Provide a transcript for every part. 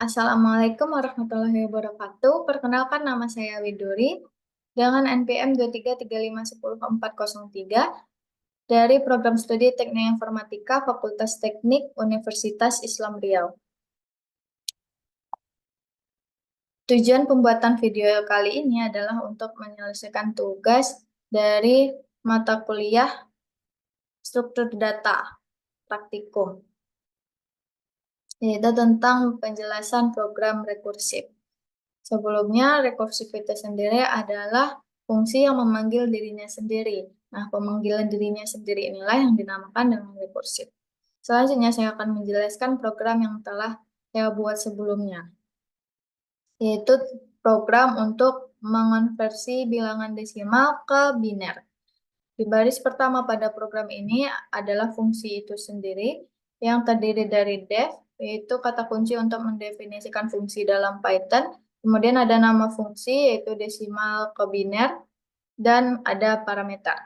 Assalamualaikum warahmatullahi wabarakatuh. Perkenalkan nama saya Widuri dengan NPM 2335104403 dari Program Studi Teknik Informatika Fakultas Teknik Universitas Islam Riau. Tujuan pembuatan video kali ini adalah untuk menyelesaikan tugas dari mata kuliah struktur data praktikum, yaitu tentang penjelasan program rekursif. Sebelumnya, rekursif itu sendiri adalah fungsi yang memanggil dirinya sendiri. Nah, pemanggilan dirinya sendiri inilah yang dinamakan dengan rekursif. Selanjutnya, saya akan menjelaskan program yang telah saya buat sebelumnya, yaitu program untuk mengonversi bilangan desimal ke biner. Di baris pertama pada program ini adalah fungsi itu sendiri yang terdiri dari def, yaitu kata kunci untuk mendefinisikan fungsi dalam Python. Kemudian ada nama fungsi, yaitu desimal ke biner, dan ada parameter.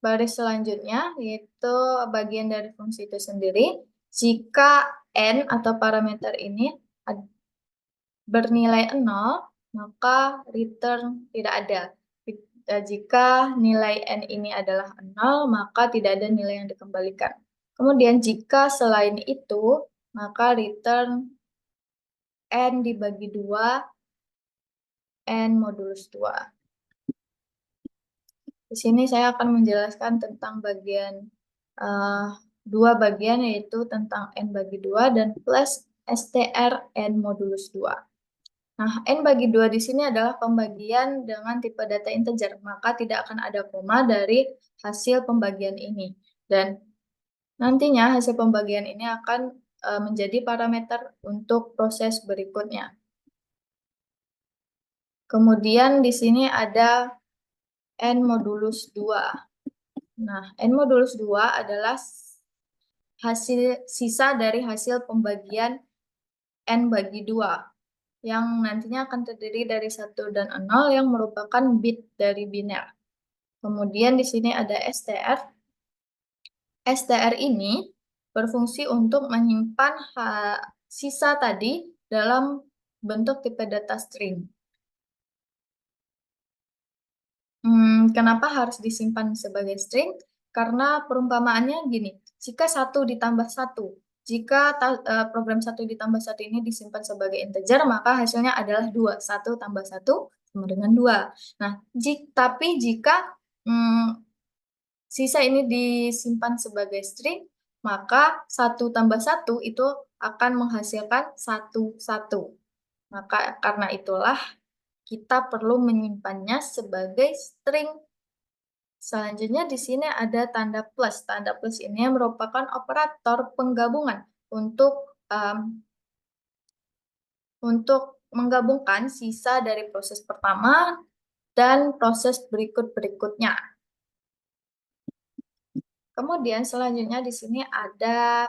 Baris selanjutnya, yaitu bagian dari fungsi itu sendiri. Jika n atau parameter ini bernilai 0, maka return tidak ada. Jika nilai n ini adalah 0, maka tidak ada nilai yang dikembalikan. Kemudian jika selain itu, maka return n dibagi 2, n modulus 2. Di sini saya akan menjelaskan tentang bagian dua bagian, yaitu tentang n bagi 2 dan plus str n modulus 2. Nah, n bagi 2 di sini adalah pembagian dengan tipe data integer, maka tidak akan ada koma dari hasil pembagian ini. Dan nantinya hasil pembagian ini akan menjadi parameter untuk proses berikutnya. Kemudian di sini ada n modulus 2. Nah, n modulus 2 adalah hasil sisa dari hasil pembagian n bagi 2. Yang nantinya akan terdiri dari 1 dan 0 yang merupakan bit dari biner. Kemudian di sini ada str. str ini berfungsi untuk menyimpan sisa tadi dalam bentuk tipe data string. Kenapa harus disimpan sebagai string? Karena perumpamaannya gini, jika 1 ditambah 1, jika program 1 ditambah 1 ini disimpan sebagai integer, maka hasilnya adalah 2. 1 tambah 1 sama dengan 2. Nah, tapi jika sisa ini disimpan sebagai string, maka 1 tambah 1 itu akan menghasilkan 1, 1. Maka karena itulah kita perlu menyimpannya sebagai string. Selanjutnya di sini ada tanda plus. Tanda plus ini merupakan operator penggabungan untuk menggabungkan sisa dari proses pertama dan proses berikut-berikutnya. Kemudian selanjutnya di sini ada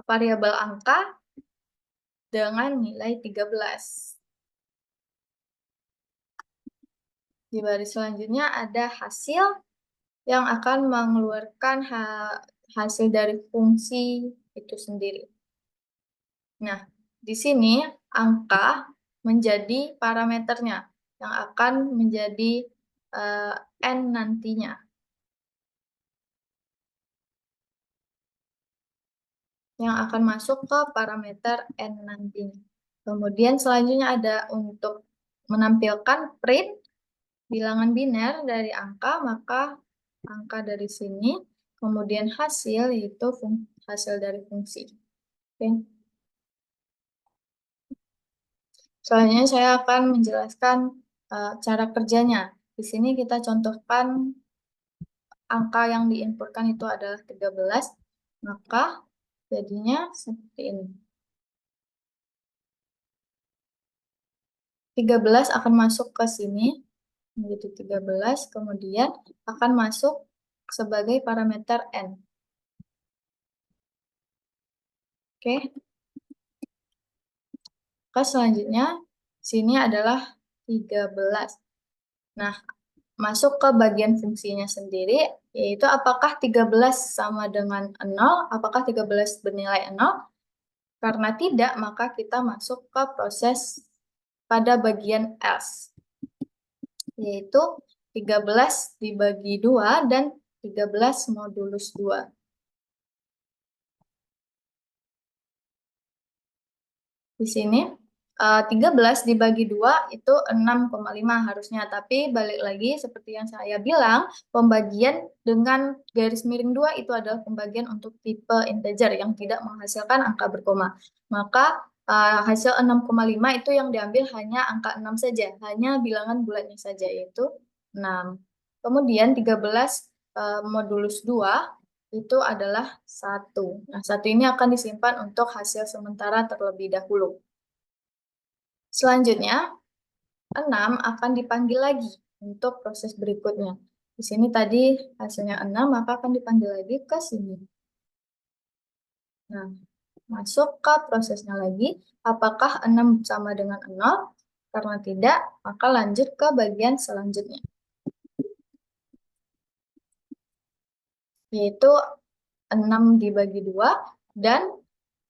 variabel angka dengan nilai 13. Di baris selanjutnya ada hasil yang akan mengeluarkan hasil dari fungsi itu sendiri. Nah, di sini angka menjadi parameternya yang akan menjadi n nantinya. Yang akan masuk ke parameter n nantinya. Kemudian selanjutnya ada untuk menampilkan print bilangan biner dari angka, maka angka dari sini, kemudian hasil, yaitu hasil dari fungsi. Oke. Selanjutnya saya akan menjelaskan cara kerjanya. Di sini kita contohkan angka yang diinputkan itu adalah 13, maka jadinya seperti ini. 13 akan masuk ke sini, menjadi 13, kemudian akan masuk sebagai parameter n. Oke. Selanjutnya, sini adalah 13. Nah, masuk ke bagian fungsinya sendiri, yaitu apakah 13 sama dengan 0, apakah 13 bernilai 0? Karena tidak, maka kita masuk ke proses pada bagian else, yaitu 13 dibagi 2 dan 13 modulus 2. Di sini 13 dibagi 2 itu 6,5 harusnya, tapi balik lagi seperti yang saya bilang, pembagian dengan garis miring 2 itu adalah pembagian untuk tipe integer yang tidak menghasilkan angka berkoma. Maka hasil 6,5 itu yang diambil hanya angka 6 saja, hanya bilangan bulatnya saja, yaitu 6. Kemudian 13 modulus 2 itu adalah 1. Nah, 1 ini akan disimpan untuk hasil sementara terlebih dahulu. Selanjutnya, 6 akan dipanggil lagi untuk proses berikutnya. Di sini tadi hasilnya 6, maka akan dipanggil lagi ke sini. Nah, masuk ke prosesnya lagi. Apakah 6 sama dengan 0? Karena tidak, maka lanjut ke bagian selanjutnya, yaitu 6 dibagi 2 dan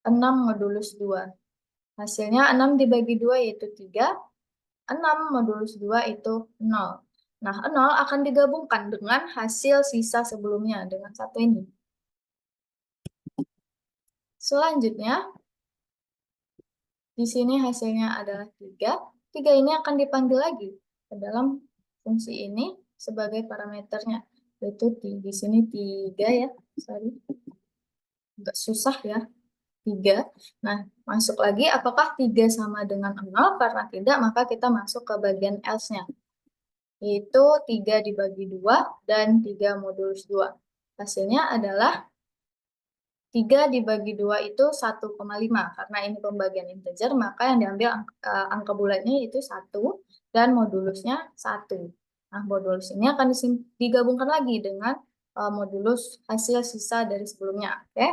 6 modulus 2. Hasilnya 6 dibagi 2 yaitu 3, 6 modulus 2 itu 0. Nah, 0 akan digabungkan dengan hasil sisa sebelumnya, dengan 1 ini. Selanjutnya, di sini hasilnya adalah 3. 3 ini akan dipanggil lagi ke dalam fungsi ini sebagai parameternya. Yaitu di sini 3 ya, sorry. Agak susah ya, 3. Nah, masuk lagi, apakah 3 sama dengan 0? Karena tidak, maka kita masuk ke bagian else-nya. Yaitu 3 dibagi 2 dan 3 modulus 2. Hasilnya adalah 3 dibagi 2 itu 1,5. Karena ini pembagian integer, maka yang diambil angka bulatnya itu 1 dan modulusnya 1. Nah, modulus ini akan digabungkan lagi dengan modulus hasil sisa dari sebelumnya. Oke.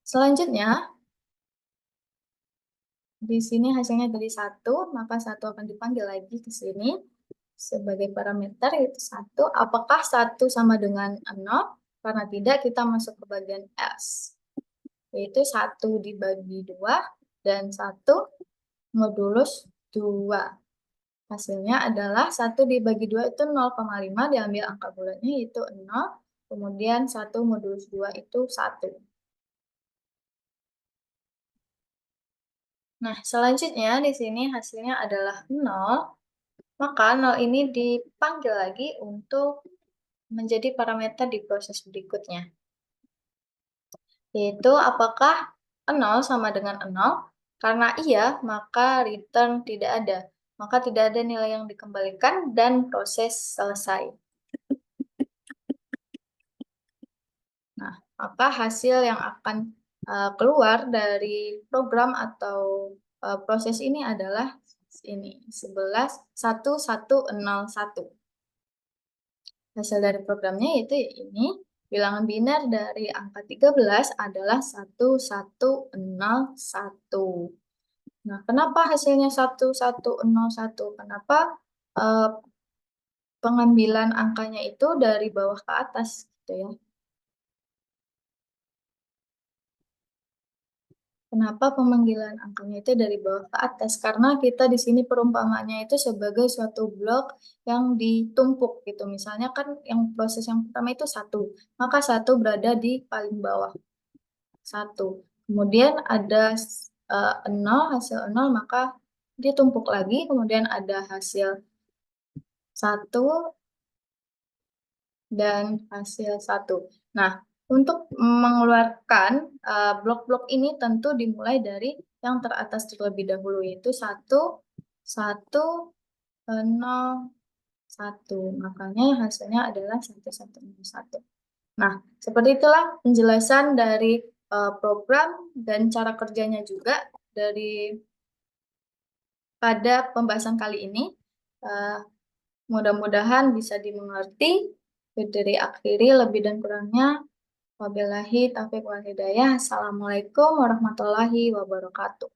Selanjutnya, di sini hasilnya dari 1, maka 1 akan dipanggil lagi ke sini sebagai parameter, yaitu 1. Apakah 1 sama dengan 0? Karena tidak, kita masuk ke bagian else, yaitu 1 dibagi 2 dan 1 modulus 2. Hasilnya adalah 1 dibagi 2 itu 0,5, diambil angka bulatnya yaitu 0, kemudian 1 modulus 2 itu 1. Nah, selanjutnya di sini hasilnya adalah 0, maka 0 ini dipanggil lagi untuk menjadi parameter di proses berikutnya. Yaitu apakah 0 sama dengan 0? Karena iya, maka return tidak ada. Maka tidak ada nilai yang dikembalikan dan proses selesai. Nah, maka hasil yang akan keluar dari program atau proses ini adalah ini, 111101. Hasil dari programnya yaitu ini, bilangan biner dari angka 13 adalah 1101. Nah, kenapa hasilnya 1101? Kenapa pengambilan angkanya itu dari bawah ke atas, gitu ya? Kenapa pemanggilan angkanya itu dari bawah ke atas? Karena kita di sini perumpamaannya itu sebagai suatu blok yang ditumpuk gitu. Misalnya kan yang proses yang pertama itu 1, maka 1 berada di paling bawah. 1. Kemudian ada 0, hasil 0, maka ditumpuk lagi, kemudian ada hasil 1 dan hasil 1. Nah, untuk mengeluarkan blok-blok ini tentu dimulai dari yang teratas terlebih dahulu, yaitu 1, 1, 0, 1. Makanya hasilnya adalah 1101. Nah, seperti itulah penjelasan dari program dan cara kerjanya juga dari pada pembahasan kali ini. Mudah-mudahan bisa dimengerti. Dari akhiri lebih dan kurangnya. Wabillahi taufiq wal hidayah. Assalamualaikum warahmatullahi wabarakatuh.